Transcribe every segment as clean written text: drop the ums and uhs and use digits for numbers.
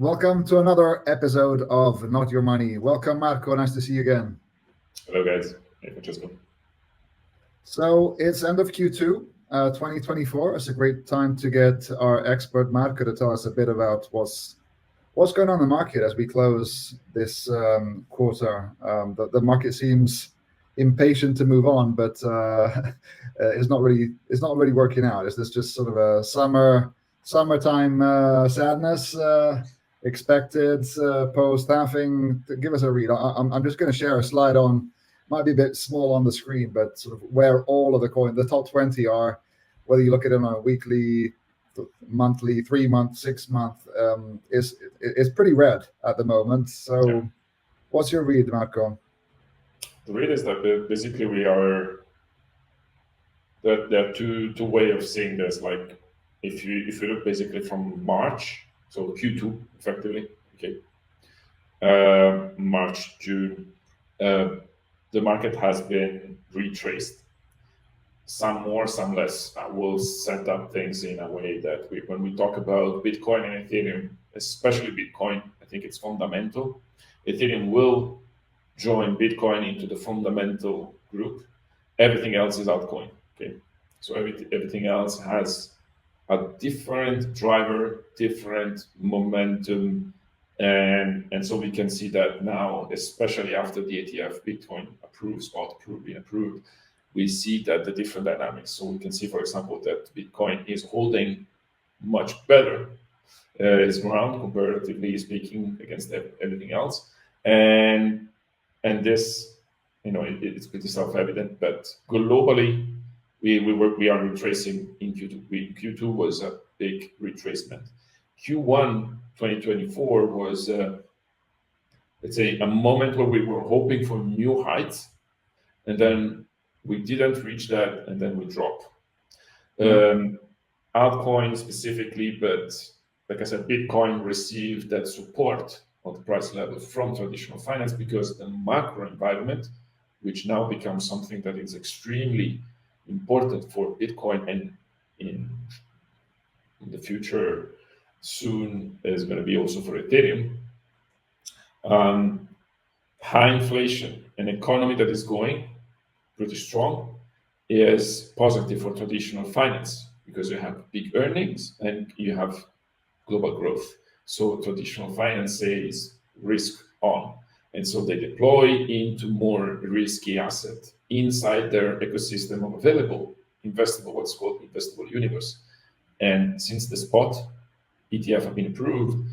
Welcome to another episode of Not Your Money. Welcome, Marco. Nice to see you again. Hello, guys. Hey, Francesco. So it's end of Q2 2024. It's a great time to get our expert Marco to tell us a bit about what's going on in the market as we close this quarter. The market seems impatient to move on, but it's not really working out. Is this just sort of a summertime sadness? Expected post-halving? Give us a read. I'm just going to share a slide on, might be a bit small on the screen, but sort of where all of the coins, the top 20 are, whether you look at them on a weekly, monthly, 3 month, 6 month, is pretty red at the moment. So Yeah. What's your read, Marco? The read is that basically there are two way of seeing this. Like if you look basically from March, so Q2 effectively, okay, March, June, the market has been retraced. Some more, some less. We'll set up things in a way that when we talk about Bitcoin and Ethereum, especially Bitcoin, I think it's fundamental. Ethereum will join Bitcoin into the fundamental group. Everything else is altcoin. Okay, so everything else has a different driver, different momentum, and so we can see that now, especially after the ETF Bitcoin being approved, we see that the different dynamics. So we can see, for example, that Bitcoin is holding much better its ground, comparatively speaking, against everything else, and this, it's pretty self-evident. But globally, we are retracing in Q2. Q2 was a big retracement. Q1 2024 was, let's say, a moment where we were hoping for new heights, and then we didn't reach that, and then we dropped. Altcoin specifically, but like I said, Bitcoin received that support on the price level from traditional finance because the macro environment, which now becomes something that is extremely important for Bitcoin, and in the future soon is going to be also for Ethereum. High inflation, an economy that is going pretty strong, is positive for traditional finance because you have big earnings and you have global growth. So traditional finance says risk on, and so they deploy into more risky asset inside their ecosystem of available investable, what's called investable universe. And since the spot ETF have been approved,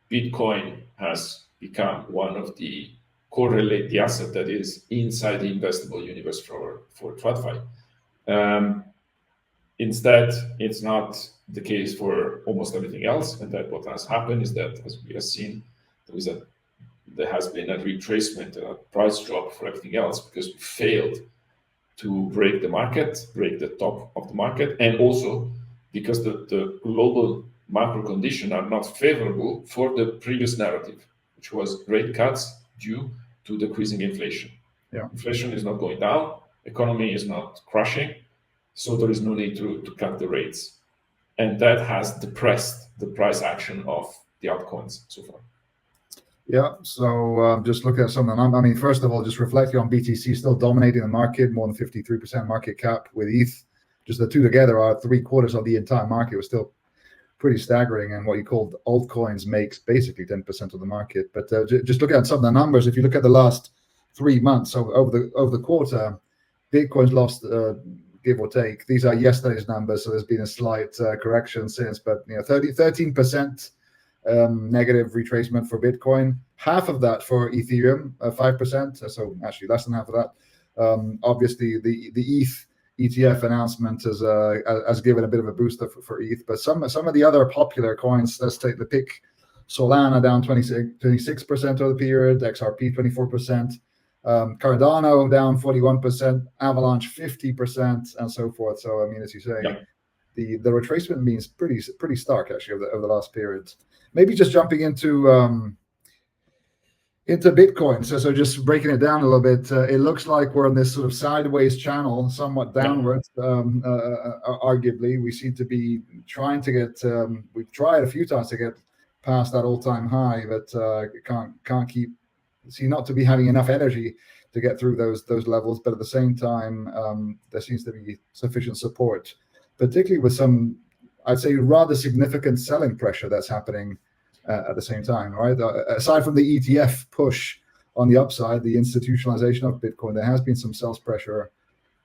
Bitcoin has become one of the correlate the asset that is inside the investable universe for TradFi. Instead, it's not the case for almost everything else, and that what has happened is that, as we have seen, there has been a retracement, a price drop for everything else because we failed to break the top of the market, and also because the global macro conditions are not favorable for the previous narrative, which was rate cuts due to decreasing inflation. Yeah. Inflation is not going down, economy is not crashing, so there is no need to cut the rates. And that has depressed the price action of the altcoins so far. Yeah, so just look at some of the numbers. I mean, first of all, just reflecting on BTC still dominating the market, more than 53% market cap with ETH. Just the two together are 3/4 of the entire market. It was still pretty staggering, and what you called altcoins makes basically 10% of the market. But just look at some of the numbers. If you look at the last 3 months, so over the quarter, Bitcoin's lost, give or take. These are yesterday's numbers, so there's been a slight correction since. But 13% negative retracement for Bitcoin. Half of that for Ethereum, 5%. So actually less than half of that. Obviously, the ETH ETF announcement has given a bit of a booster for ETH, but some of the other popular coins, let's take the pick. Solana down 26% over the period, XRP 24%, Cardano down 41%, Avalanche 50%, and so forth. So I mean, as you say, Yeah. the retracement means pretty stark actually over the last period. Maybe just jumping into Bitcoin. So just breaking it down a little bit, it looks like we're on this sort of sideways channel, somewhat downwards. Arguably, we seem to be trying to get. We've tried a few times to get past that all-time high, but can't seem not to be having enough energy to get through those levels. But at the same time, there seems to be sufficient support, particularly with some, I'd say, rather significant selling pressure that's happening at the same time, right? Aside from the ETF push on the upside, the institutionalization of Bitcoin, there has been some sales pressure.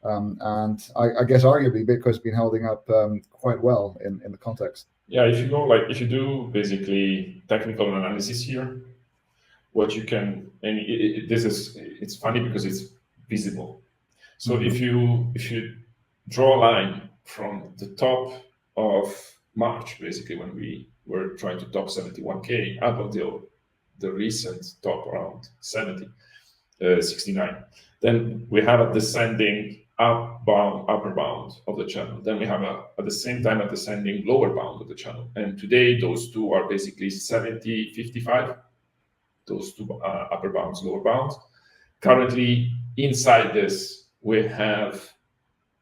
And I guess arguably Bitcoin's been holding up quite well in the context. Yeah, if you do basically technical analysis here, what you can, and it's funny because it's visible. So if you draw a line from the top of March, basically when we were trying to top 71K up until the recent top around 69, then we have a descending upper bound of the channel. Then we have at the same time a descending lower bound of the channel. And today those two are basically 70, 55. Those two upper bounds, lower bounds. Currently, inside this, we have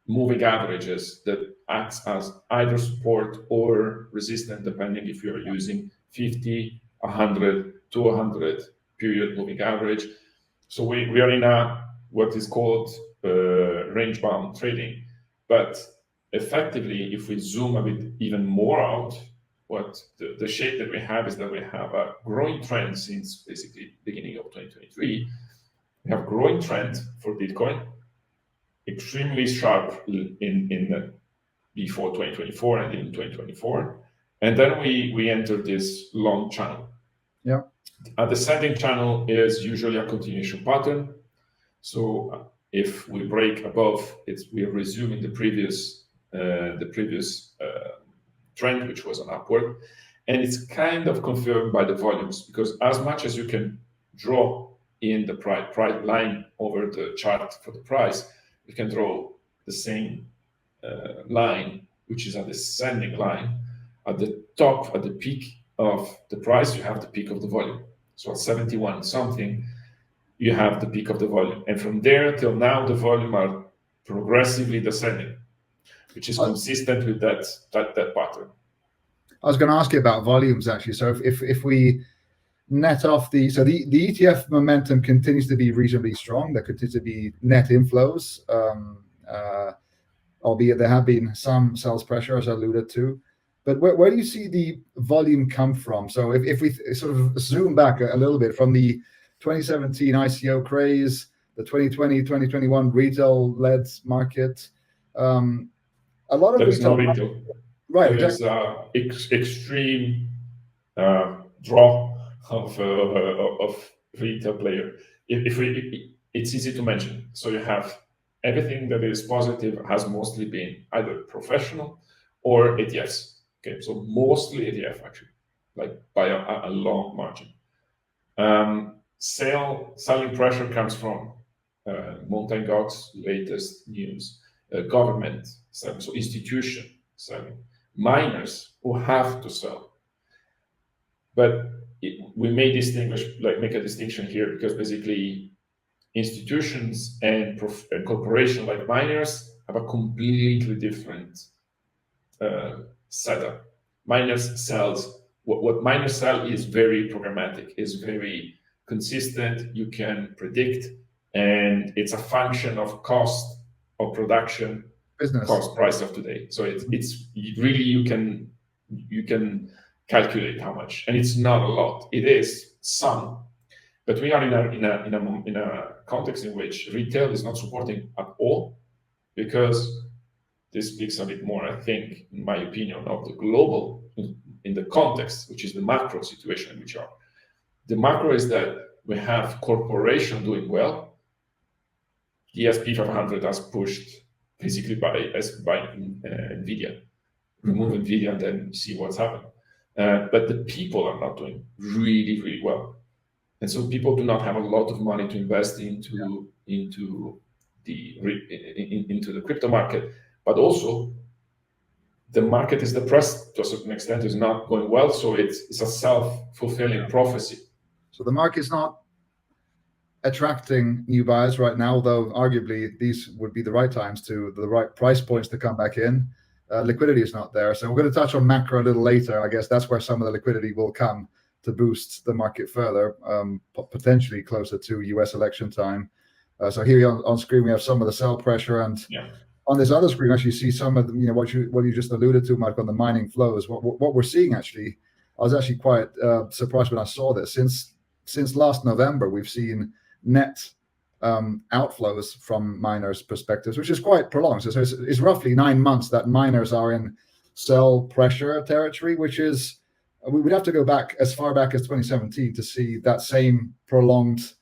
moving averages that acts as either support or resistance, depending if you're using 50, 100, 200 period moving average. So we are in what is called range bound trading. But effectively, if we zoom a bit even more out, what the shape that we have is that we have a growing trend since basically beginning of 2023. We have growing trend for Bitcoin, extremely sharp in before 2024 and in 2024. And then we enter this long channel. Yeah. A descending channel is usually a continuation pattern. So if we break above, we are resuming the previous trend, which was an upward, and it's kind of confirmed by the volumes, because as much as you can draw in the price line over the chart for the price, you can draw the same line, which is a descending line. At the top, at the peak of the price, you have the peak of the volume. So at 71 something, you have the peak of the volume, and from there till now, the volume are progressively descending, which is consistent with that pattern. I was going to ask you about volumes actually. So if we net off the ETF momentum continues to be reasonably strong, there continues to be net inflows, albeit there have been some sales pressure, as I alluded to. But where do you see the volume come from? So if we sort of zoom back a little bit from the 2017 ICO craze, the 2020, 2021 retail-led market, a lot of there is no retail. Right. There is extreme draw of retail player. It's easy to mention. So you have everything that is positive has mostly been either professional or ETFs. Okay, so mostly ETF actually, like by a long margin. Selling pressure comes from Mt. Gox's latest news, government selling, so institution selling, miners who have to sell. But we may make a distinction here, because basically institutions and corporations like miners have a completely different setup. Miners sells what miners sell is very programmatic, is very consistent. You can predict, and it's a function of cost of production, business cost price of today. So it's really you can calculate how much, and it's not a lot. It is some, but we are in a context in which retail is not supporting at all, because this speaks a bit more, I think, in my opinion, of the global in the context, which is the macro situation in which are. The macro is that we have corporation doing well. The S&P 500 has pushed basically by Nvidia. Remove Nvidia and then see what's happened. But the people are not doing really, really well. And so people do not have a lot of money to invest into the crypto market. But also, the market is depressed to a certain extent, is not going well. So it's a self-fulfilling prophecy. So the market's not attracting new buyers right now, although arguably these would be the right times the right price points to come back in. liquidity is not there. So we're going to touch on macro a little later. I guess that's where some of the liquidity will come to boost the market further, potentially closer to US election time. So here on screen we have some of the sell pressure, and on this other screen actually you see some of the, what you just alluded to, Mike, on the mining flows. What we're seeing actually, I was actually quite surprised when I saw this. Since last November, we've seen net outflows from miners' perspectives, which is quite prolonged. So it's roughly 9 months that miners are in sell pressure territory, which is, we would have to go back as far back as 2017 to see that same prolonged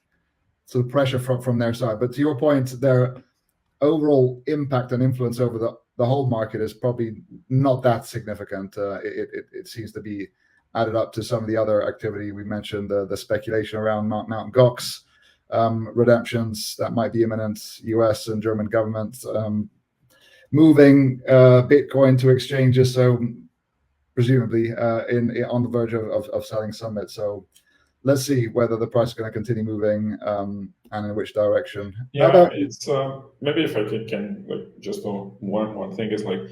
sort of pressure from their side. But to your point, their overall impact and influence over the whole market is probably not that significant. It seems to be added up to some of the other activity we mentioned, the speculation around Mt. Gox redemptions that might be imminent, US and German governments moving Bitcoin to exchanges, so presumably on the verge of selling Summit. So let's see whether the price is going to continue moving and in which direction. Yeah, it's maybe if I can like just one thing is like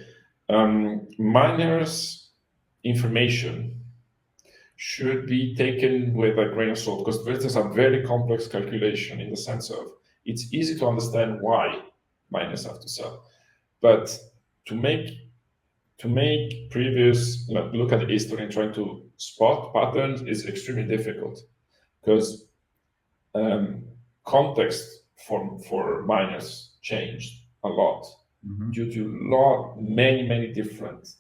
miners' information should be taken with a grain of salt, because this is a very complex calculation in the sense of it's easy to understand why miners have to sell, but to make previous look at the history and trying to spot patterns is extremely difficult, because context for miners changed a lot due to many different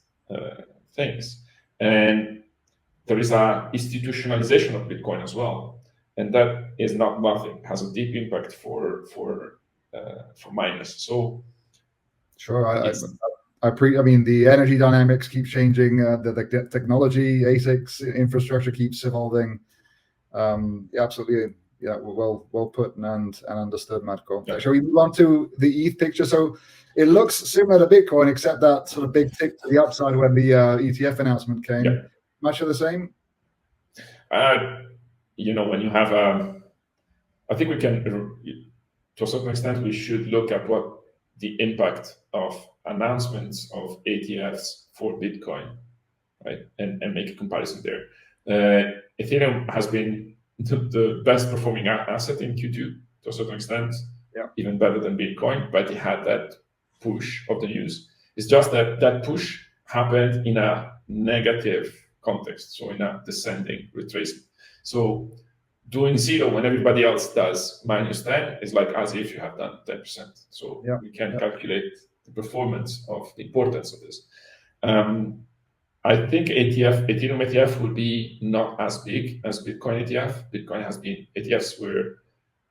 things, and there is a institutionalization of Bitcoin as well, and that is not nothing. It has a deep impact for miners. So sure, I mean, the energy dynamics keep changing. The technology, ASICs infrastructure keeps evolving. Absolutely, yeah. Well put and understood, Marco. Yeah. Shall we move on to the ETH picture? So it looks similar to Bitcoin, except that sort of big tick to the upside when the ETF announcement came. Yeah. Much of the same. When you have I think we can, to a certain extent, we should look at what the impact of announcements of ETFs for Bitcoin, right, and make a comparison there. Ethereum has been the best performing asset in Q2 to a certain extent, even better than Bitcoin, but it had that push of the news. It's just that push happened in a negative context, so in a descending retracement. So doing zero when everybody else does -10 is like as if you have done 10%. So we can calculate the performance of the importance of this. I think Ethereum ETF will be not as big as Bitcoin ETF. Bitcoin has been, ETFs were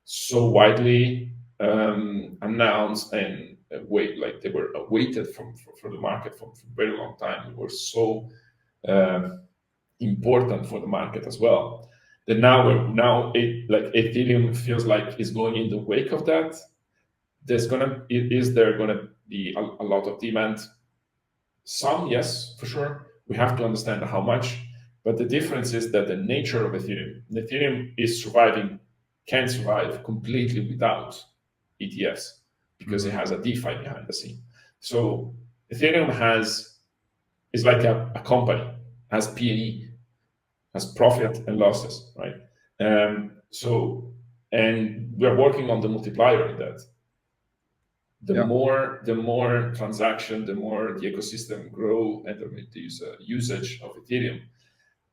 so widely announced and they were awaited for the market for a very long time. They were so important for the market as well. That now Ethereum feels like it's going in the wake of that. Is there gonna be a lot of demand? Some, yes, for sure. We have to understand how much, but the difference is that the nature of Ethereum can survive completely without ETFs because it has a DeFi behind the scene. So Ethereum is like a company, has P&E, has profit and losses, right? And we're working on the multiplier in that. The more transaction, the more the ecosystem grow and the usage of Ethereum,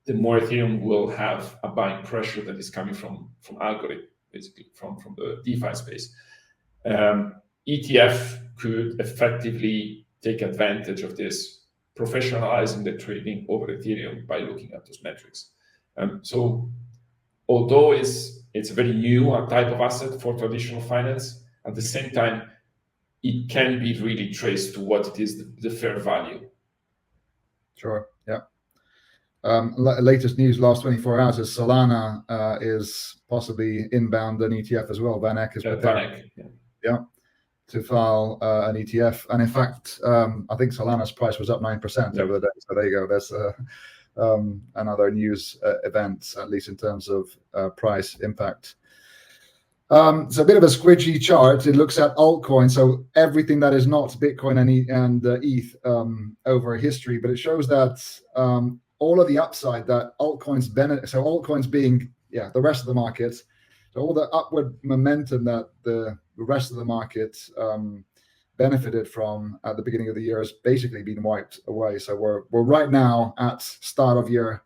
the more Ethereum will have a buying pressure that is coming from algorithm, basically from the DeFi space. ETF could effectively take advantage of this, professionalizing the trading over Ethereum by looking at those metrics. So although it's very new, a type of asset for traditional finance, at the same time, it can be really traced to what it is, the fair value. Sure, yeah. Latest news, last 24 hours, is Solana is possibly inbound an ETF as well. VanEck is preparing to file an ETF. And in fact, I think Solana's price was up 9% over the day. So there you go. That's another news event, at least in terms of price impact. It's a bit of a squidgy chart. It looks at altcoins, so everything that is not Bitcoin and ETH over history, but it shows that all of the upside that altcoins benefit, so altcoins being the rest of the market, so all the upward momentum that the rest of the market benefited from at the beginning of the year has basically been wiped away. So we're right now at start of year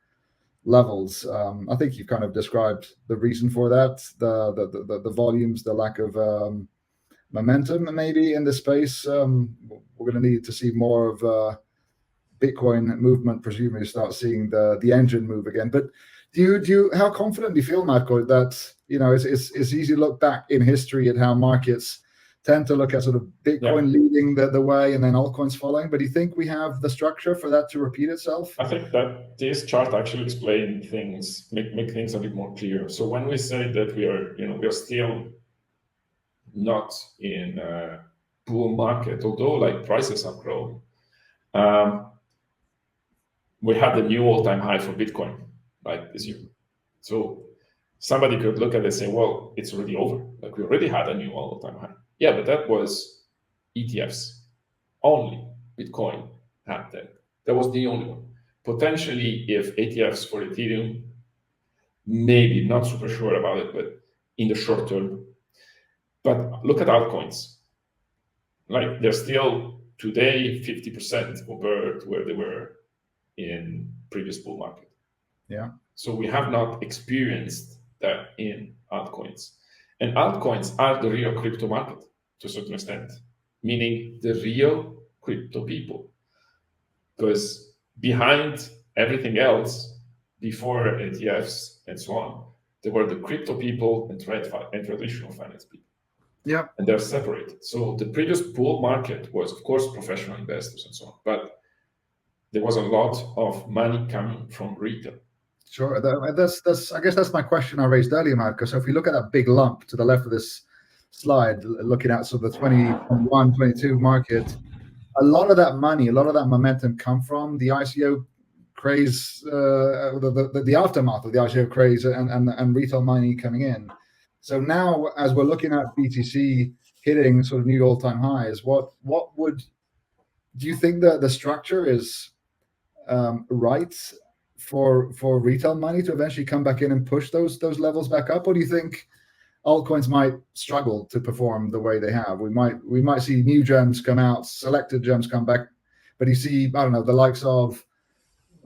levels. I think you've kind of described the reason for that, the volumes, the lack of momentum maybe in this space. We're going to need to see more of Bitcoin movement, presumably start seeing the engine move again. But do you how confident do you feel, Marco, that it's easy to look back in history at how markets tend to look at sort of Bitcoin leading the way and then altcoins following. But do you think we have the structure for that to repeat itself? I think that this chart actually explains things, make things a bit more clear. So when we say that we are still not in a bull market, although like prices have grown, we had a new all-time high for Bitcoin, like this year. So somebody could look at it and say, well, it's already over. Like we already had a new all-time high. Yeah, but that was ETFs. Only Bitcoin had that. That was the only one. Potentially, if ETFs for Ethereum, maybe, not super sure about it, but in the short term. But look at altcoins. Like they're still today 50% compared to where they were in previous bull market. Yeah. So we have not experienced that in altcoins. And altcoins are the real crypto market to a certain extent, meaning the real crypto people. Because behind everything else, before ETFs and so on, there were the crypto people and traditional finance people. Yeah. And they're separated. So the previous bull market was, of course, professional investors and so on, but there was a lot of money coming from retail. Sure. That's I guess that's my question I raised earlier, Marco. So if you look at that big lump to the left of this slide, looking at sort of the 21, 22 market, a lot of that money, a lot of that momentum come from the ICO craze, the aftermath of the ICO craze and retail money coming in. So now, as we're looking at BTC hitting sort of new all-time highs, do you think that the structure is right for retail money to eventually come back in and push those levels back up, or do you think altcoins might struggle to perform the way they have? We might see new gems come out, selected gems come back, but you see, I don't know, the likes of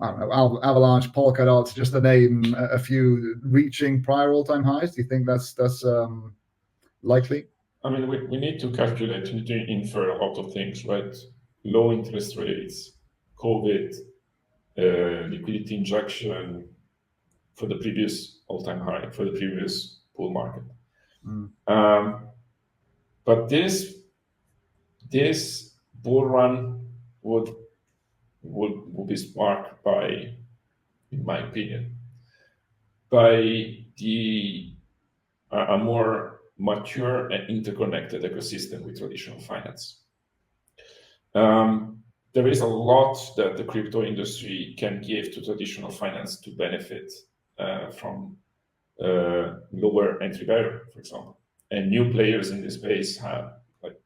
Avalanche, Polkadot, just to name a few, reaching prior all-time highs. Do you think that's likely? I mean, we need to calculate, we need to infer a lot of things, right? Low interest rates, COVID, liquidity injection for the previous all-time high, for the previous bull market. But this bull run would be sparked by, in my opinion, by a more mature and interconnected ecosystem with traditional finance. There is a lot that the crypto industry can give to traditional finance to benefit from lower entry barrier, for example. And new players in this space have, like,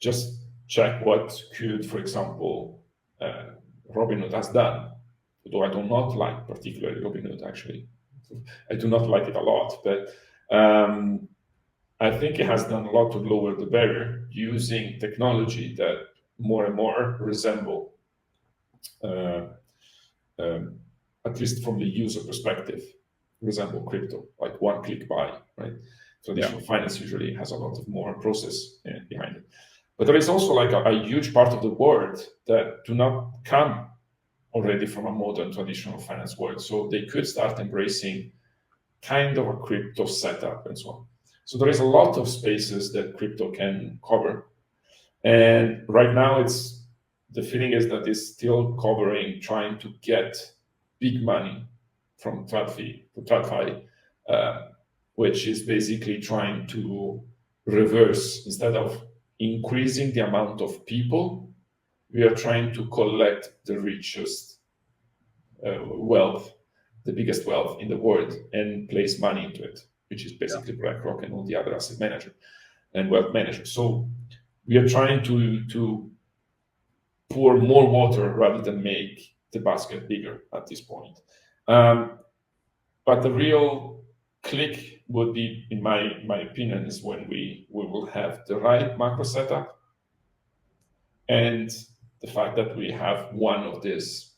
just check what could, for example, Robinhood has done. Although I do not like particularly Robinhood, actually. I do not like it a lot, but I think it has done a lot to lower the barrier using technology that more and more resemble, at least from the user perspective, resemble crypto, like one-click buy, right? Traditional finance usually has a lot of more process behind it. But there is also like a huge part of the world that do not come already from a modern traditional finance world. So they could start embracing kind of a crypto setup and so on. So there is a lot of spaces that crypto can cover. And right now the feeling is that it's still covering, trying to get big money from TradFi, which is basically trying to reverse, instead of increasing the amount of people, we are trying to collect the richest wealth, the biggest wealth in the world, and place money into it. which is basically BlackRock and all the other asset managers and wealth managers. So we are trying to pour more water rather than make the basket bigger at this point. But the real click would be, in my opinion, is when we will have the right macro setup and the fact that we have one of these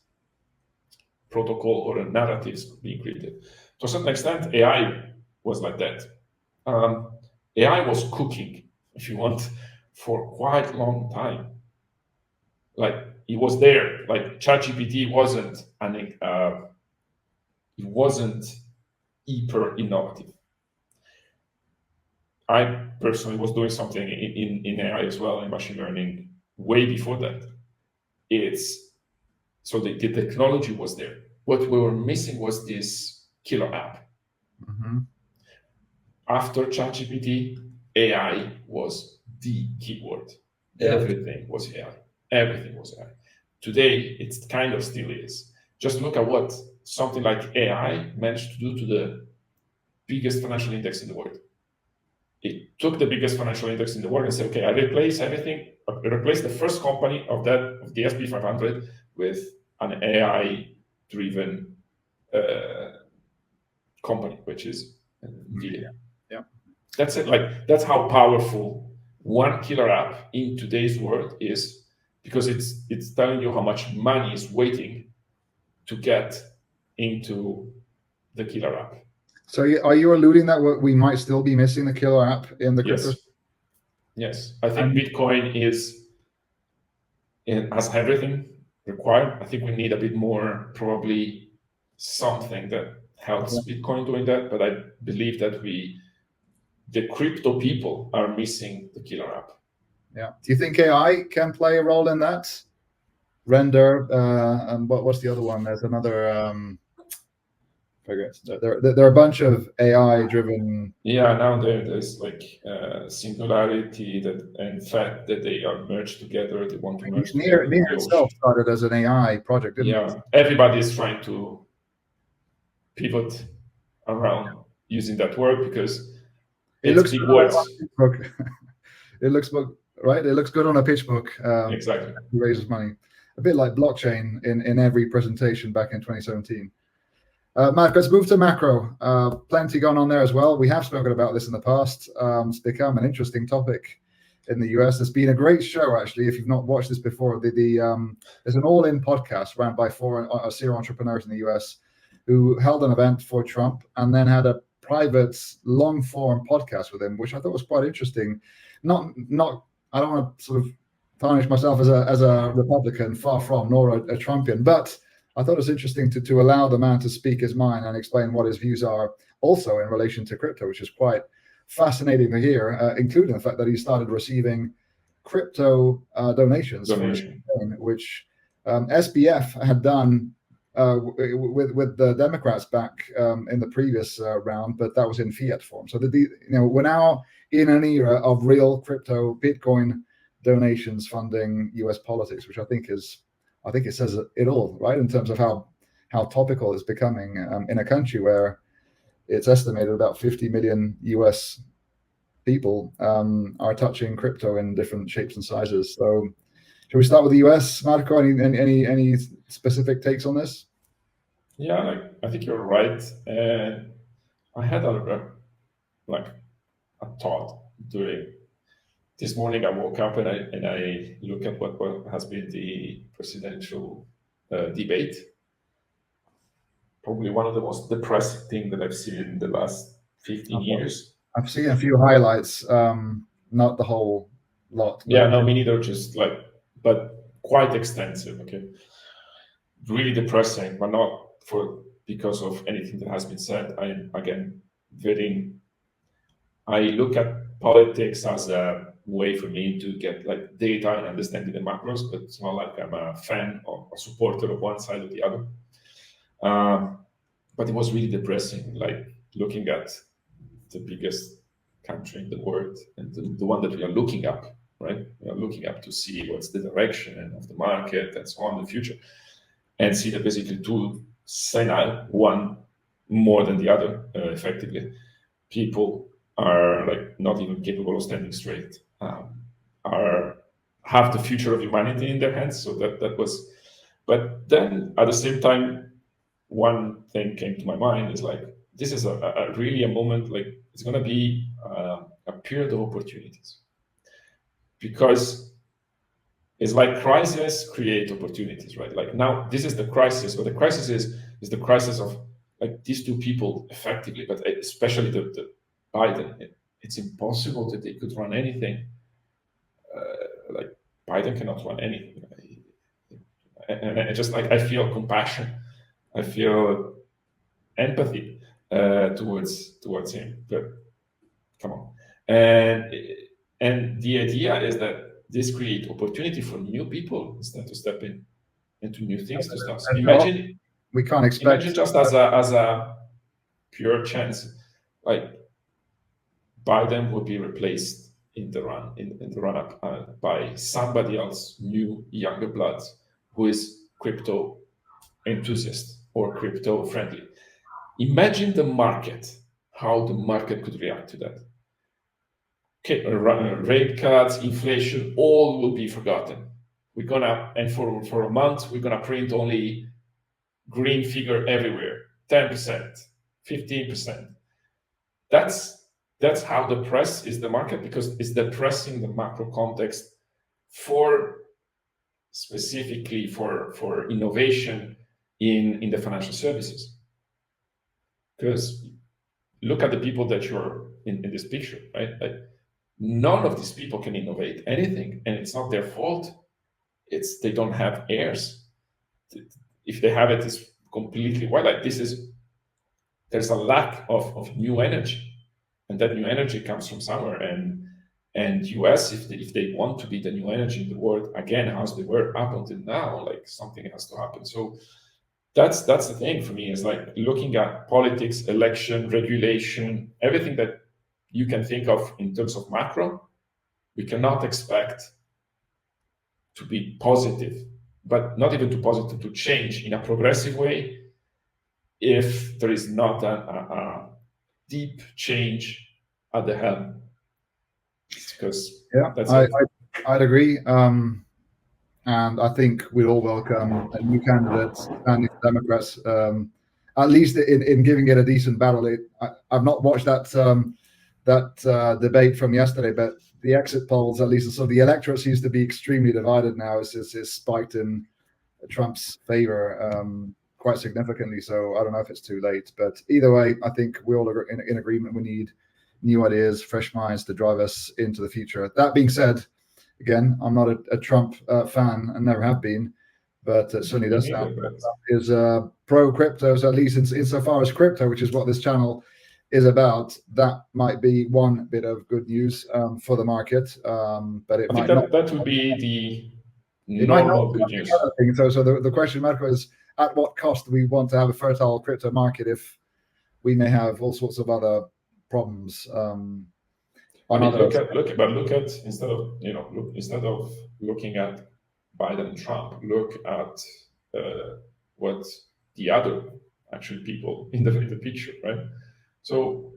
protocol or narratives being created. To a certain extent, AI was like that. AI was cooking, if you want, for quite a long time. Like it was there. Like ChatGPT wasn't it wasn't hyper innovative. I personally was doing something in AI as well, in machine learning, way before that. So the technology was there. What we were missing was this killer app. Mm-hmm. After ChatGPT, AI was the keyword. Yeah. Everything was AI. Everything was AI. Today, it kind of still is. Just look at what something like AI managed to do to the biggest financial index in the world. It took the biggest financial index in the world and said, okay, I replace everything. I replace the first company of the SP 500 with an AI-driven company, which is NVIDIA. Yeah. That's it. Like that's how powerful one killer app in today's world is, because it's telling you how much money is waiting to get into the killer app. So are you alluding that we might still be missing the killer app in the crypto? Yes. I think Bitcoin has everything required. I think we need a bit more, probably something that helps Bitcoin doing that. But I believe that the crypto people are missing the killer app. Yeah. Do you think AI can play a role in that? Render, and what's the other one? There's another. There are a bunch of AI-driven. Yeah, now there's like Singularity and fact that they are merged together. They want to merge together. Near itself started as an AI project, didn't it? Everybody is trying to pivot around using that word because it looks big words. It looks right. It looks good on a pitch book. Exactly. It raises money, a bit like blockchain in every presentation back in 2017. Mark, let's move to macro. Plenty going on there as well. We have spoken about this in the past. It's become an interesting topic in the US. It's been a great show, actually. If you've not watched this before, there's an all-in podcast run by 4 serial entrepreneurs in the US who held an event for Trump and then had a private long-form podcast with him, which I thought was quite interesting. Not. I don't want to sort of tarnish myself as a Republican, far from, nor a Trumpian, but I thought it was interesting to allow the man to speak his mind and explain what his views are also in relation to crypto, which is quite fascinating to hear, including the fact that he started receiving crypto donations, which SBF had done with the Democrats back in the previous round, but that was in fiat form. So we're now in an era of real crypto Bitcoin donations funding US politics, which I think it says it all, right, in terms of how topical it's becoming in a country where it's estimated about 50 million US people are touching crypto in different shapes and sizes. So, shall we start with the US, Marco? Any specific takes on this? Yeah, I think you're right. I had a thought during this morning. I woke up and I look at what has been the presidential debate. Probably one of the most depressing things that I've seen in the last 15 years. I've seen a few highlights, not the whole lot. Yeah, no, me neither. But quite extensive. Okay, really depressing, but not because of anything that has been said. I look at politics as a way for me to get like data and understanding the macros, but it's not like I'm a fan or a supporter of one side or the other. But it was really depressing, like looking at the biggest country in the world and the one that we are looking up, right? We are looking up to see what's the direction of the market and so on in the future, and see that basically two senile, one more than the other, effectively. people are like not even capable of standing straight, have the future of humanity in their hands. So that was, but then at the same time, one thing came to my mind is like, this is a really a moment, like it's going to be a period of opportunities, because it's like crises create opportunities, right? Like now this is the crisis, but the crisis is the crisis of like these two people effectively, but especially the Biden. It's impossible that they could run anything. Like Biden cannot run anything. And I just like, I feel compassion, I feel empathy towards him. But come on, and the idea is that this creates opportunity for new people instead to step in into new things to start. Imagine we can't expect. Imagine just as a pure chance, like Biden would be replaced in the run up by somebody else, new, younger blood, who is crypto enthusiast or crypto friendly. Imagine the market, how the market could react to that. Okay, rate cuts, inflation, all will be forgotten. We're gonna, and for a month, we're gonna print only green figure everywhere, 10%, 15%. That's how depressed is the market, because it's depressing the macro context for specifically for innovation in the financial services. Because look at the people that you're in this picture, right? Like, none of these people can innovate anything, and it's not their fault. It's they don't have heirs. If they have it, it's completely white. Like there's a lack of new energy, and that new energy comes from somewhere. And US, if they want to be the new energy in the world again, as they were up until now, like something has to happen. So that's the thing for me, is like looking at politics, election, regulation, everything that you can think of in terms of macro. We cannot expect to be positive, but not even too positive, to change in a progressive way, if there is not a deep change at the helm. Because I'd agree. And I think we'd all welcome a new candidate standing for Democrats, at least in giving it a decent battle. I've not watched that debate from yesterday, but the exit polls, at least, so the electorate seems to be extremely divided now. It's spiked in Trump's favor quite significantly. So I don't know if it's too late, but either way, I think we're all in agreement. We need new ideas, fresh minds to drive us into the future. That being said, again, I'm not a Trump fan and never have been, but certainly does sound is pro crypto. So at least insofar as crypto, which is what this channel is about, that might be one bit of good news for the market. But it might not. That would be the normal good news. So the question, Marco, is at what cost do we want to have a fertile crypto market if we may have all sorts of other problems? Look at instead of looking at Biden and Trump, look at what the other actual people in the picture, right? So,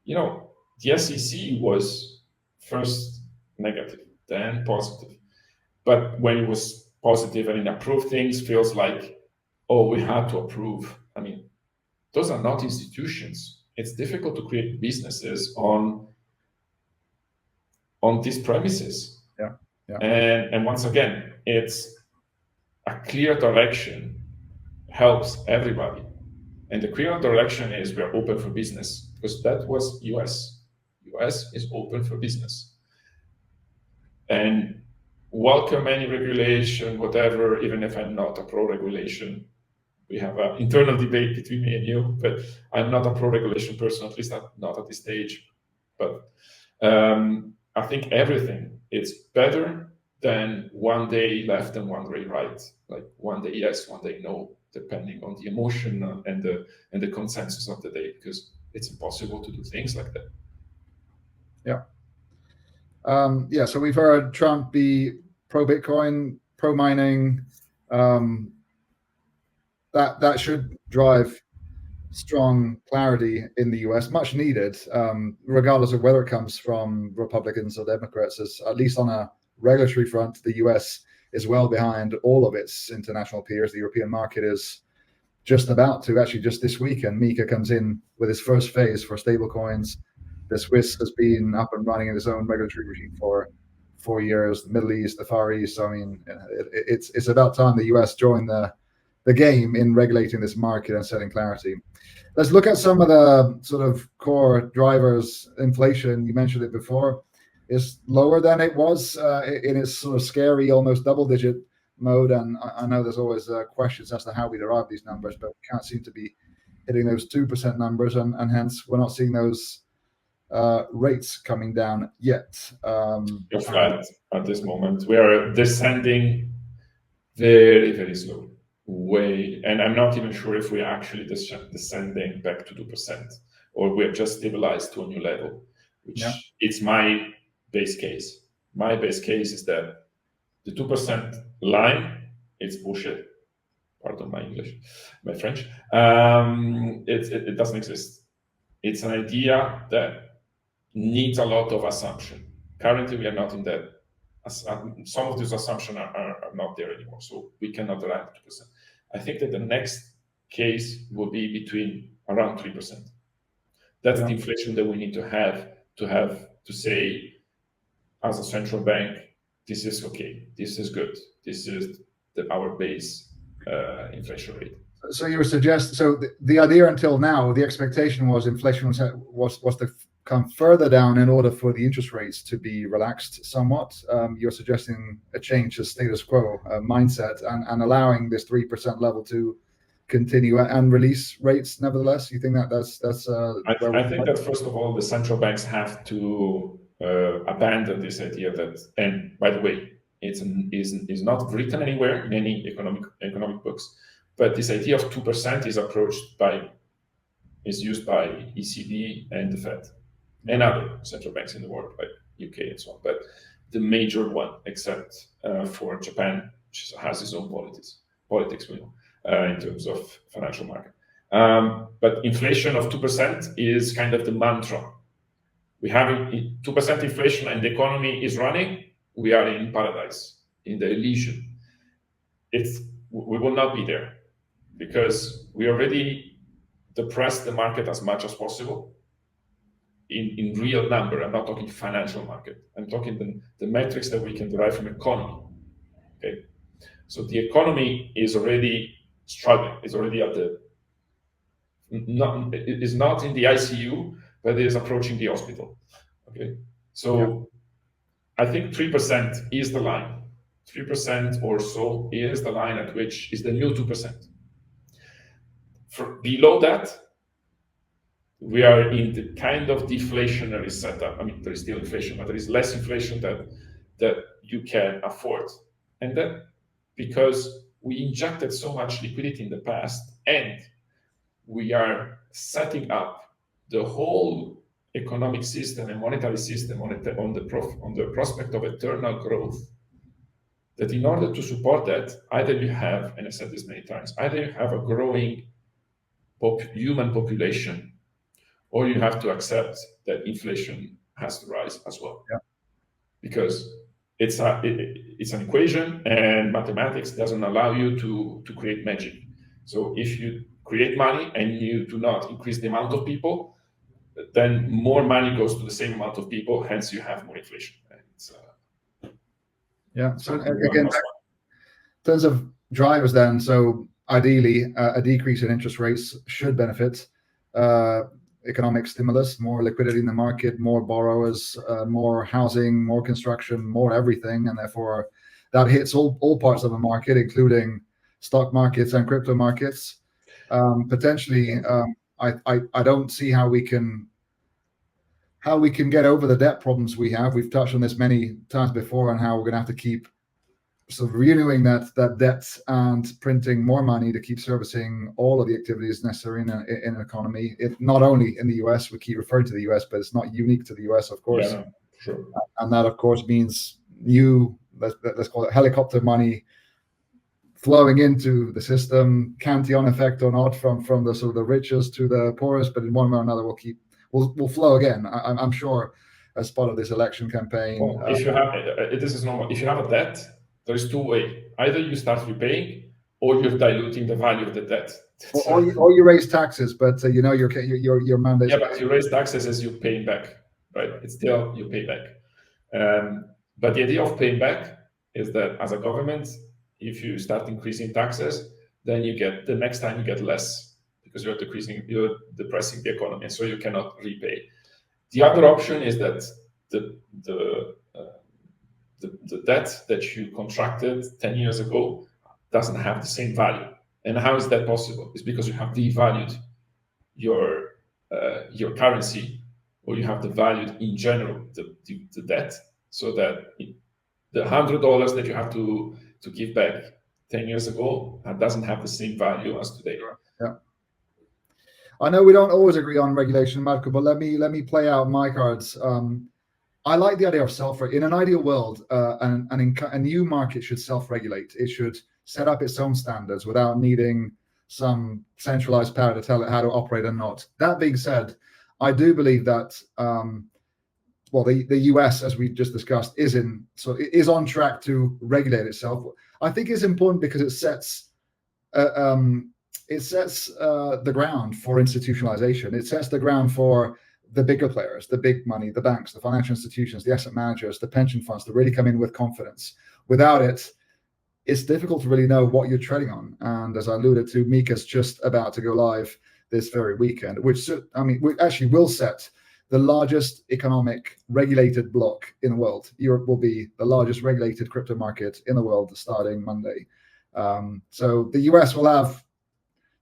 the SEC was first negative, then positive, but when it was positive and it approved things, feels like, oh, we had to approve. I mean, those are not institutions. It's difficult to create businesses on these premises. Yeah. And once again, it's a clear direction helps everybody. And the clear direction is we're open for business, because that was US. US is open for business. And welcome any regulation, whatever, even if I'm not a pro-regulation. We have an internal debate between me and you, but I'm not a pro-regulation person, at least not at this stage. But I think everything, it's better than one day left and one day right. Like one day yes, one day no, depending on the emotion and the consensus of the day, because it's impossible to do things like that. Yeah. So we've heard Trump be pro Bitcoin, pro mining. That should drive strong clarity in the US, much needed, regardless of whether it comes from Republicans or Democrats, as at least on a regulatory front, the US is well behind all of its international peers. The European market is just about to, actually just this weekend, Mika comes in with his first phase for stablecoins. The Swiss has been up and running in its own regulatory regime for 4 years, the Middle East, the Far East. So, I mean, it's about time the US joined the game in regulating this market and setting clarity. Let's look at some of the sort of core drivers. Inflation, you mentioned it before, is lower than it was in its sort of scary, almost double-digit mode. And I know there's always questions as to how we derive these numbers, but we can't seem to be hitting those 2% numbers, and hence we're not seeing those rates coming down yet. You're flat at this moment. We are descending very, very slowly. And I'm not even sure if we're actually descending back to 2%, or we're just stabilized to a new level, which it's my base case. My base case is that the 2% line, it's bullshit. Pardon my English, my French. It doesn't exist. It's an idea that needs a lot of assumption. Currently, we are not in that. Some of these assumptions are not there anymore, so we cannot arrive at 2%. I think that the next case will be between around 3%. That's the inflation that we need to have to say, as a central bank, this is okay, this is good, this is our base inflation rate. So you suggest, so the idea until now, the expectation was inflation was to come further down in order for the interest rates to be relaxed somewhat. You're suggesting a change to status quo mindset and allowing this 3% level to continue and release rates nevertheless. You think that's I think that first of all, the central banks have to abandon this idea that, and by the way, is not written anywhere in any economic books, but this idea of 2% is used by ECB and the Fed and other central banks in the world, like UK and so on. But the major one, except for Japan, which has its own politics, in terms of financial market. But inflation of 2% is kind of the mantra. We have 2% inflation and the economy is running. We are in paradise, in the illusion. We will not be there because we already depressed the market as much as possible. In real number, I'm not talking financial market. I'm talking the metrics that we can derive from economy. Okay, so the economy is already struggling. It's already at is not in the ICU, but it is approaching the hospital. Okay, so I think 3% is the line. 3% or so is the line at which is the new 2%. Below that, we are in the kind of deflationary setup. I mean, there is still inflation, but there is less inflation that you can afford. And that because we injected so much liquidity in the past, and we are setting up the whole economic system and monetary system on the prospect of eternal growth, that in order to support that, either you have, and I said this many times, either you have a growing human population, or you have to accept that inflation has to rise as well. Yeah. Because it's an equation, and mathematics doesn't allow you to create magic. So if you create money and you do not increase the amount of people, then more money goes to the same amount of people, hence you have more inflation. So again, in terms of drivers then, so ideally a decrease in interest rates should benefit economic stimulus, more liquidity in the market, more borrowers, more housing, more construction, more everything, and therefore that hits all parts of the market, including stock markets and crypto markets. Potentially, I don't see how we can get over the debt problems we have. We've touched on this many times before, and how we're going to have to keep sort of renewing that debt and printing more money to keep servicing all of the activities necessary in an economy. Not only in the US, we keep referring to the US, but it's not unique to the US, of course. Yeah, sure. And that, of course, means new, let's call it helicopter money flowing into the system, cantillon effect or not, from the sort of the richest to the poorest, but in one way or another will flow again. I'm sure as part of this election campaign. Well, if you have this is normal. If you have a debt, there is two ways. Either you start repaying, or you're diluting the value of the debt. Or you raise taxes, but your mandate. Yeah, but you raise taxes as you're paying back, right? It's still you pay back. But the idea of paying back is that as a government, if you start increasing taxes, then the next time you get less because you're depressing the economy, and so you cannot repay. The other option is that the debt that you contracted 10 years ago doesn't have the same value. And how is that possible? It's because you have devalued your currency, or you have devalued in general the debt, so that the $100 that you have to give back 10 years ago doesn't have the same value as today. Yeah. I know we don't always agree on regulation, Marco, but let me play out my cards. I like the idea of in an ideal world, a new market should self-regulate. It should set up its own standards without needing some centralized power to tell it how to operate and not. That being said, I do believe that the US, as we just discussed, is on track to regulate itself. I think it's important because it sets the ground for institutionalization. It sets the ground for the bigger players, the big money, the banks, the financial institutions, the asset managers, the pension funds to really come in with confidence. Without it, it's difficult to really know what you're treading on. And as I alluded to, MiCA's just about to go live this very weekend, which actually will set the largest economic regulated bloc in the world. Europe will be the largest regulated crypto market in the world starting Monday. So the US will have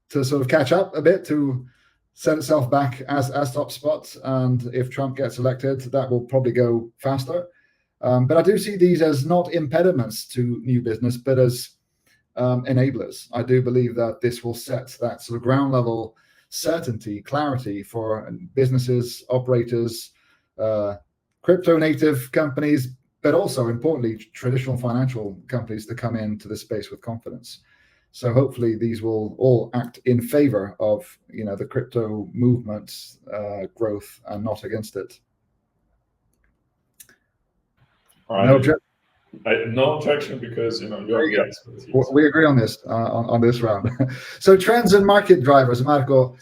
to sort of catch up a bit to set itself back as top spot. And if Trump gets elected, that will probably go faster. But I do see these as not impediments to new business, but as enablers. I do believe that this will set that sort of ground level certainty, clarity for businesses, operators, crypto native companies, but also importantly, traditional financial companies to come into the space with confidence. So hopefully these will all act in favor of the crypto movement's growth and not against it. No objection because you're the expertise. We agree on this on this round. So trends and market drivers, Marco.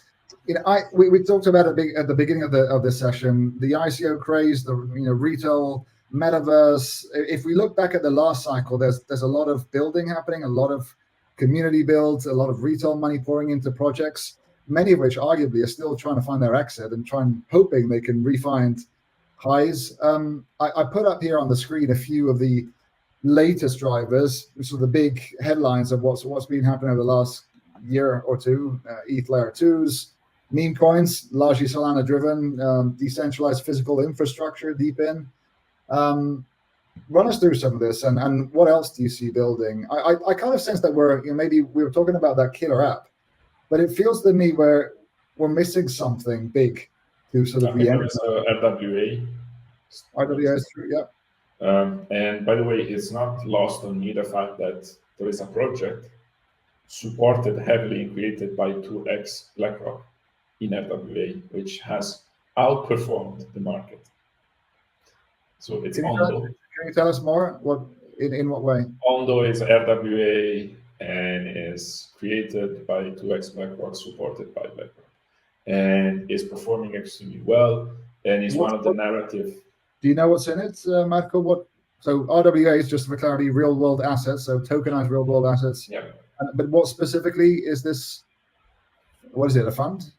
We talked about it at the beginning of this session, the ICO craze, the retail metaverse. If we look back at the last cycle, there's a lot of building happening, a lot of community builds, a lot of retail money pouring into projects, many of which arguably are still trying to find their exit and hoping they can re-find highs. I put up here on the screen a few of the latest drivers, so the big headlines of what's been happening over the last year or two. ETH layer 2s, meme coins, largely Solana driven, decentralized physical infrastructure deep in. Run us through some of this, and what else do you see building? I kind of sense that maybe we were talking about that killer app, but it feels to me we're missing something big to sort of re-enter. RWA. RWA is true, yeah. And by the way, it's not lost on me the fact that there is a project supported heavily and created by 2x BlackRock in RWA, which has outperformed the market. So it's Ondo. Can you tell us more? In what way? Ondo is RWA and is created by 2x BlackRock, supported by BlackRock, and is performing extremely well. And is one of the narrative. Do you know what's in it, Marco? So RWA is, just for clarity, real world assets, so tokenized real world assets. Yeah. But what specifically is this? What is it? A fund?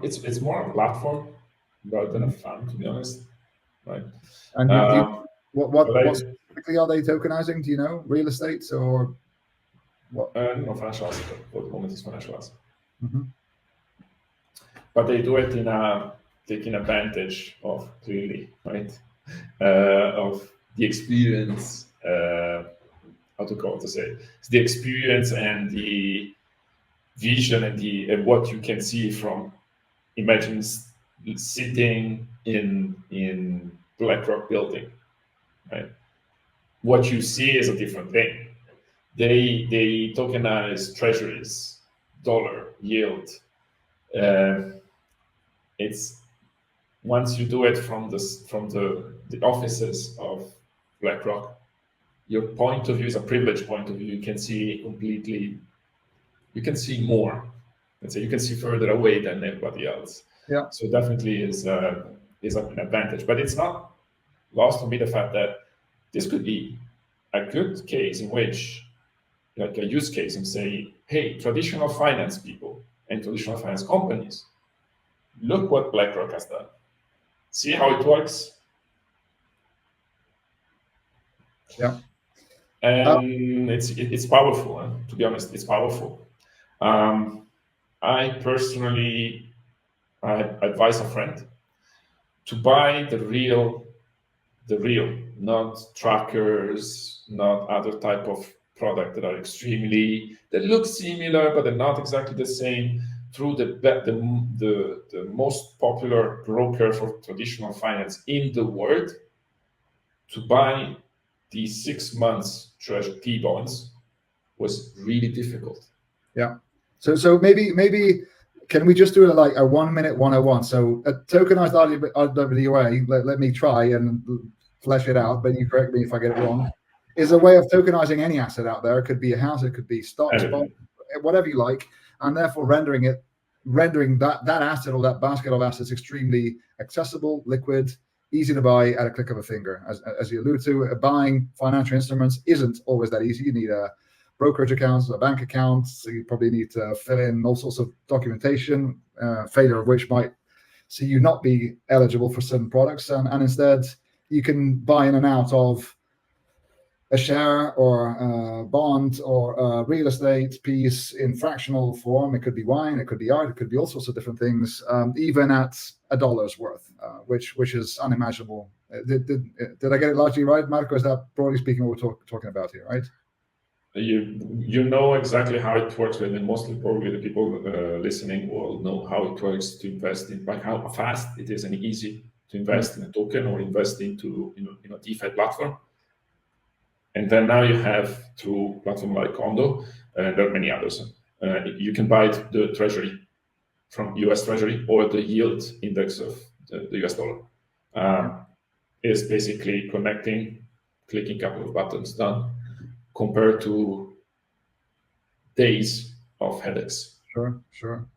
It's more a platform rather than a fund, to be honest. Right. And what specifically are they tokenizing? Do you know? Real estate or what? No, financial asset. For the moment, it's financial asset. Mm-hmm. But they do it in taking advantage of, clearly, right, of the experience. How to say? It's the experience and the vision and what you can see from. Imagine sitting in BlackRock building, right? What you see is a different thing. They tokenize treasuries, dollar yield. It's once you do it from the offices of BlackRock, your point of view is a privileged point of view. You can see completely. You can see more. Let's say you can see further away than everybody else. Yeah. So definitely is an advantage, but it's not lost on me the fact that this could be a good case in which, like a use case, and say, hey, traditional finance people and traditional finance companies, look what BlackRock has done. See how it works? Yeah. And it's powerful. Huh? To be honest, it's powerful. I personally advise a friend to buy the real, not trackers, not other type of product that are that look similar, but they're not exactly the same, through the most popular broker for traditional finance in the world. To buy the 6 months treasury T-bonds was really difficult. Yeah. So maybe can we just do it like a 1 minute 101? So a tokenized RWA, let me try and flesh it out, but you correct me if I get it wrong, is a way of tokenizing any asset out there. It could be a house, it could be stocks, bonds, whatever you like, and therefore rendering that asset or that basket of assets extremely accessible, liquid, easy to buy at a click of a finger. As you allude to, buying financial instruments isn't always that easy. You need a brokerage accounts, a bank account, so you probably need to fill in all sorts of documentation, failure of which might see you not be eligible for certain products, and instead you can buy in and out of a share or a bond or a real estate piece in fractional form. It could be wine, it could be art, it could be all sorts of different things, even at $1's worth, which is unimaginable. Did I get it largely right, Marco? Is that broadly speaking what we're talking about here, right? You know exactly how it works, and mostly probably the people listening will know how it works to invest in, like how fast it is and easy to invest in a token or invest into a DeFi platform. And then now you have, through platform like Ondo, and there are many others, you can buy the treasury from US Treasury or the yield index of the US dollar. It's basically connecting, clicking a couple of buttons, done, compared to days of headaches. Sure.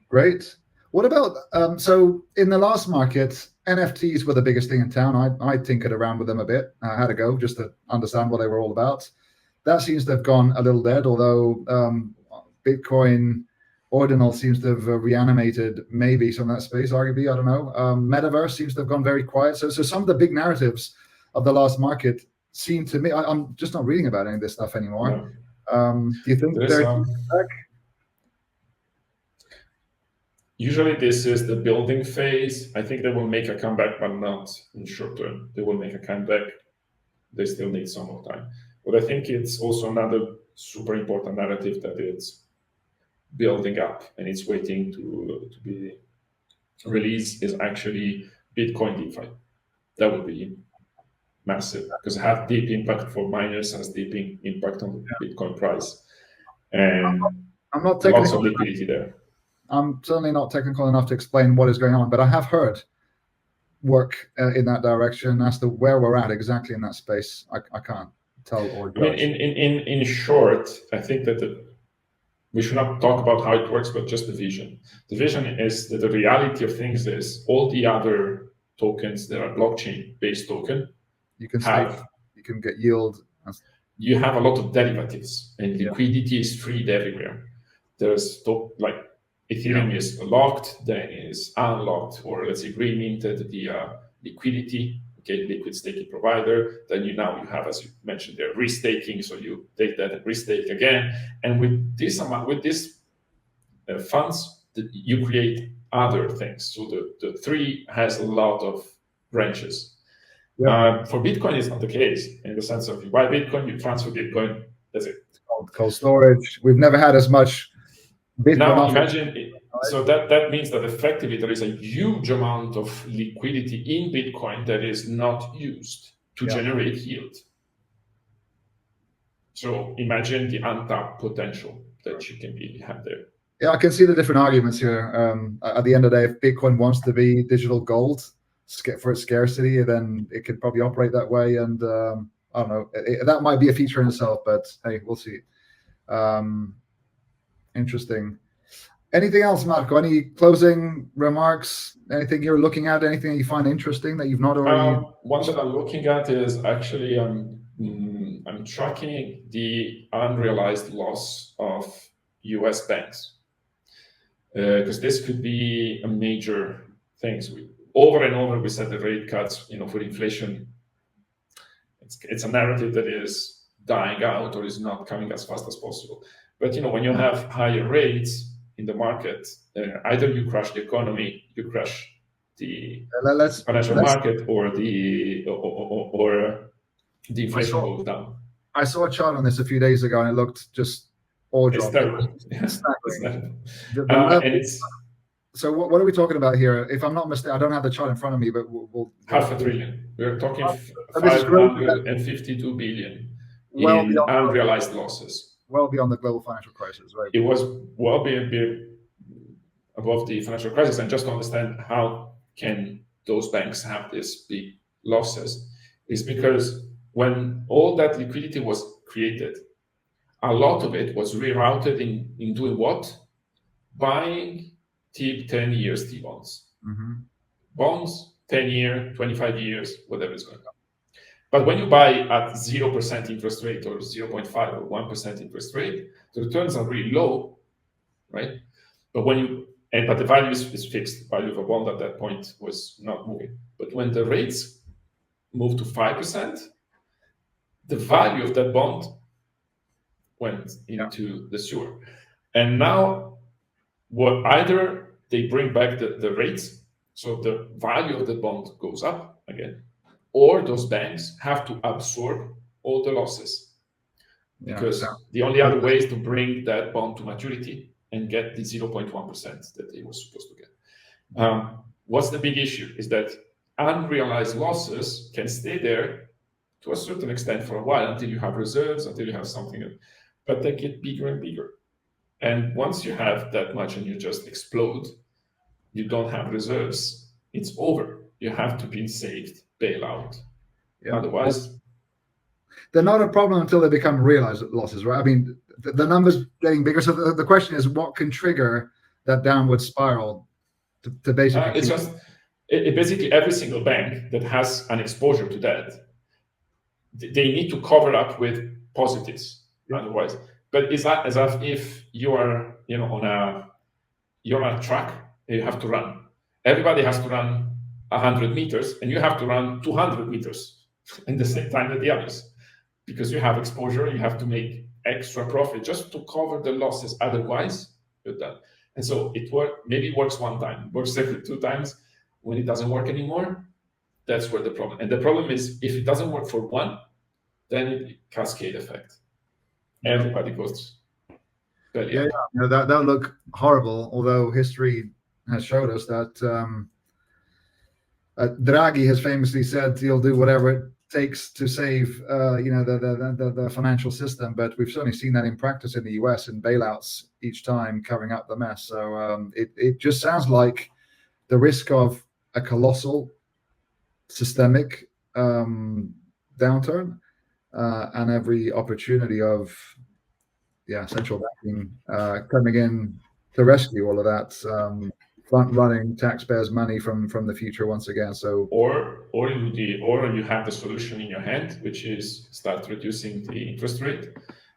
Great. What about, so in the last market, NFTs were the biggest thing in town. I tinkered around with them a bit. I had to go just to understand what they were all about. That seems to have gone a little dead, although Bitcoin Ordinal seems to have reanimated maybe some of that space, arguably, I don't know. Metaverse seems to have gone very quiet. So some of the big narratives of the last market seem to me, I'm just not reading about any of this stuff anymore. Do you think they're back? Usually this is the building phase. I think they will make a comeback, but not in short term. They will make a comeback. They still need some more time. But I think it's also another super important narrative that it's building up and it's waiting to be released, is actually Bitcoin DeFi. That would be massive because it has deep impact for miners, has deep impact on the Bitcoin price, and I'm not lots of liquidity there. I'm certainly not technical enough to explain what is going on, but I have heard work in that direction as to where we're at exactly in that space. I can't tell or judge. In short, I think that we should not talk about how it works, but just the vision. The vision is that the reality of things is all the other tokens that are blockchain-based token, you can get yield. You have a lot of derivatives, and liquidity is free everywhere. There's like Ethereum is locked, then is unlocked, or let's say green-minted the liquidity, okay, liquid staking provider. Then you have, as you mentioned there, restaking. So you take that and restake again. And with this amount, with this funds, you create other things. So the tree has a lot of branches. For Bitcoin, it's not the case in the sense of you buy Bitcoin, you transfer Bitcoin, that's it. It's called cold storage. We've never had as much Bitcoin. Now imagine, so that means that effectively there is a huge amount of liquidity in Bitcoin that is not used to generate yield. So imagine the untapped potential that you can have there. Yeah, I can see the different arguments here. At the end of the day, if Bitcoin wants to be digital gold for its scarcity, then it could probably operate that way. And I don't know, that might be a feature in itself, but hey, we'll see. Interesting. Anything else, Marco? Any closing remarks? Anything you're looking at? Anything that you find interesting that you've not already? One that I'm looking at is actually I'm tracking the unrealized loss of U.S. banks, because this could be a major thing. So over and over we said the rate cuts, for inflation. It's a narrative that is dying out or is not coming as fast as possible. But when you have higher rates in the market, either you crash the economy, you crash the financial market, or the inflation goes down. I saw a chart on this a few days ago, and it looked just It's terrible. So what are we talking about here? If I'm not mistaken, I don't have the chart in front of me, but we'll $500 billion. We're talking 552 billion in unrealized losses. Well beyond the global financial crisis, right? It was well above the financial crisis. And just to understand how can those banks have these big losses is because when all that liquidity was created, a lot of it was rerouted in doing what? Buying 10 years T-bonds. Mm-hmm. Bonds, 10 year, 25 years, whatever is going on. But when you buy at 0% interest rate or 0.5 or 1% interest rate, the returns are really low, right? But but the value is fixed. The value of a bond at that point was not moving. But when the rates move to 5%, the value of that bond went into the sewer. And now either they bring back the rates, so the value of the bond goes up again, or those banks have to absorb all the losses, because the only other way is to bring that bond to maturity and get the 0.1% that they were supposed to get. What's the big issue is that unrealized losses can stay there to a certain extent for a while until you have reserves, until you have something, but they get bigger and bigger. And once you have that much and you just explode, you don't have reserves, it's over. You have to be saved, bailout. Otherwise, they're not a problem until they become realized losses, right? I mean, the numbers getting bigger. So the question is, what can trigger that downward spiral to basically? It's just basically every single bank that has an exposure to that, they need to cover up with positives. Otherwise, but it's as if you are, you're on a track and you have to run. Everybody has to run 100 meters, and you have to run 200 meters in the same time that the others, because you have exposure. You have to make extra profit just to cover the losses. Otherwise, you're done. And so maybe works one time, works every 2 times. When it doesn't work anymore, that's where the problem. And the problem is, if it doesn't work for one, then it cascade effect. Everybody goes belly up. That would look horrible. Although history has showed us that Draghi has famously said he'll do whatever it takes to save the financial system. But we've certainly seen that in practice in the US in bailouts each time, covering up the mess. So it just sounds like the risk of a colossal systemic downturn. And every opportunity of central banking coming in to rescue all of that, front running taxpayers' money from the future once again. So or you have the solution in your hand, which is start reducing the interest rate,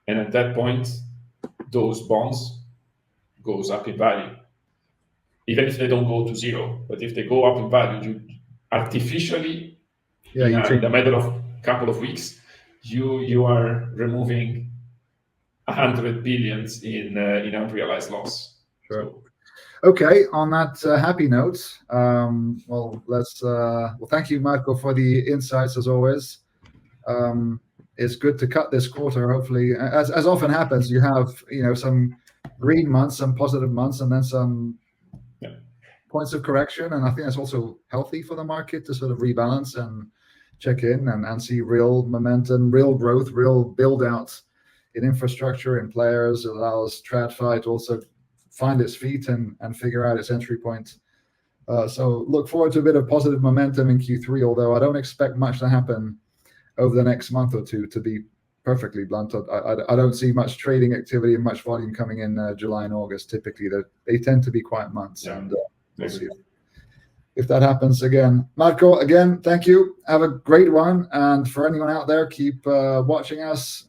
and at that point those bonds goes up in value, even if they don't go to zero. But if they go up in value, you artificially in a matter of a couple of weeks, you are removing 100 billions in unrealized loss. Sure. So, okay. On that happy note, thank you, Marco, for the insights as always. It's good to cut this quarter. Hopefully, as often happens, you have some green months, some positive months, and then some points of correction. And I think that's also healthy for the market to sort of rebalance and check in and see real momentum, real growth, real build out in infrastructure, in players. It allows TradFi to also find its feet and figure out its entry point. So look forward to a bit of positive momentum in Q3, although I don't expect much to happen over the next month or two, to be perfectly blunt. I don't see much trading activity and much volume coming in July and August. Typically, they tend to be quiet months, and we'll see if that happens again. Marco, again, thank you. Have a great one. And for anyone out there, keep watching us,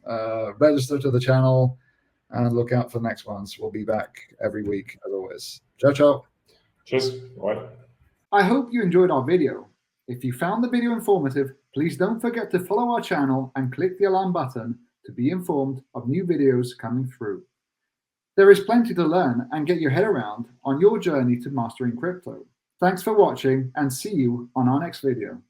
register to the channel, and look out for the next ones. We'll be back every week, as always. Ciao, ciao. Cheers. Bye. I hope you enjoyed our video. If you found the video informative, please don't forget to follow our channel and click the alarm button to be informed of new videos coming through. There is plenty to learn and get your head around on your journey to mastering crypto. Thanks for watching, and see you on our next video.